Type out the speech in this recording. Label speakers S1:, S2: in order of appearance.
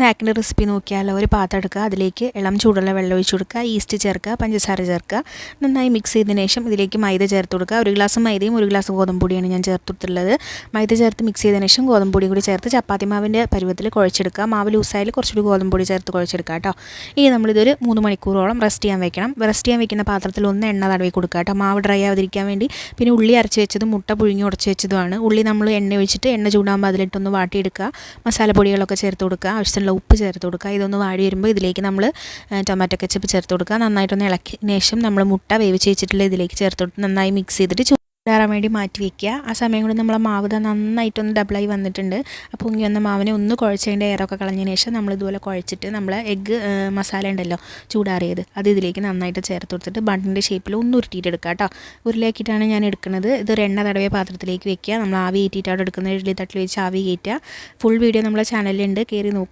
S1: സ്നാക്കിൻ്റെ recipe നോക്കിയാലോ. ഒരു പാത്രം എടുക്കുക, അതിലേക്ക് ഇളം ചൂടുള്ള വെള്ളം ഒഴിച്ച് കൊടുക്കുക, ഈസ്റ്റ് ചേർക്കുക, പഞ്ചസാര ചേർക്കുക, നന്നായി മിക്സ് ചെയ്തതിന് ശേഷം ഇതിലേക്ക് മൈദ ചേർത്ത് കൊടുക്കുക. 1 ഗ്ലാസ് മൈദയും 1 ഗ്ലാസ് ഗോതമ്പ് പൊടിയാണ് ഞാൻ ചേർത്ത് കൊടുത്തിട്ടുള്ളത്. മൈദ ചേർത്ത് മിക്സ് ചെയ്തതിന് ശേഷം ഗോതമ്പ് പൊടിയും കൂടി ചേർത്ത് ചപ്പാത്തി മാവിൻ്റെ പരുവത്തിൽ കുഴച്ചെടുക്കുക. മാവ് ലൂസായാൽ കുറച്ചുകൂടി ഗോതമ്പ് പൊടി ചേർത്ത് കുഴച്ചെടുക്കുക കേട്ടോ. ഇനി നമ്മളിതൊരു 3 മണിക്കൂറോളം റെസ്റ്റ് ചെയ്യാൻ വെക്കണം. റെസ്റ്റ് ചെയ്യാൻ വെക്കുന്ന പാത്രത്തിൽ ഒന്ന് എണ്ണ തടവി കൊടുക്കുക കേട്ടോ, മാവ് ഡ്രൈ ആവാതിരിക്കാൻ വേണ്ടി. പിന്നെ ഉള്ളി അരച്ച് വെച്ചതും മുട്ട പുഴുങ്ങി ഉടച്ച് വെച്ചതുമാണ്. ഉള്ളി നമ്മൾ എണ്ണ ഒഴിച്ചിട്ട് എണ്ണ ചൂടാകുമ്പോൾ അതിലിട്ടൊന്ന് വാട്ടിയെടുക്കുക. മസാലപ്പൊടികളൊക്കെ ചേർത്ത് കൊടുക്കുക, ആവശ്യത്തിനുള്ള ഉപ്പ് ചേർത്ത് കൊടുക്കുക. ഇതൊന്ന് വാടി വരുമ്പോൾ ഇതിലേക്ക് നമ്മൾ ടൊമാറ്റോ കെച്ചപ്പ് ചേർത്ത് കൊടുക്കുക. നന്നായിട്ടൊന്ന് ഇളക്കിയതിന് ശേഷം നമ്മൾ മുട്ട വേവിച്ച് വെച്ചിട്ടുള്ള ഇതിലേക്ക് ചേർത്ത് കൊടുത്ത് നന്നായി മിക്സ് ചെയ്തിട്ട് ചൂടാറാൻ വേണ്ടി മാറ്റി വയ്ക്കുക. ആ സമയം കൊണ്ട് നമ്മളെ മാവ് നന്നായിട്ടൊന്ന് ഡബിളായി വന്നിട്ടുണ്ട്. അപ്പോൾ പൊങ്ങി വന്ന മാവിനെ ഒന്ന് കുഴച്ചതിൻ്റെ എയറൊക്കെ കളഞ്ഞതിന് ശേഷം നമ്മൾ ഇതുപോലെ കുഴച്ചിട്ട് നമ്മൾ എഗ്ഗ് മസാല ഉണ്ടല്ലോ ചൂടാറിയത്, അത് ഇതിലേക്ക് നന്നായിട്ട് ചേർത്ത് കൊടുത്തിട്ട് ബണ്ണിൻ്റെ ഷേപ്പിൽ ഒന്ന് ഉരുട്ടിയിട്ടെടുക്കുക കേട്ടോ. ഉരുളയാക്കിയിട്ടാണ് ഞാൻ എടുക്കുന്നത്. ഇതൊരു എണ്ണ തടവിയ പാത്രത്തിലേക്ക് വെക്കുക. നമ്മൾ ആവി കയറ്റിയിട്ടാണ് എടുക്കുന്നത്. ഇഡ്ഡലി തട്ടിൽ വെച്ച് ആവി കയറ്റുക. ഫുൾ വീഡിയോ നമ്മളെ ചാനലിലുണ്ട്, കയറി നോക്കുക.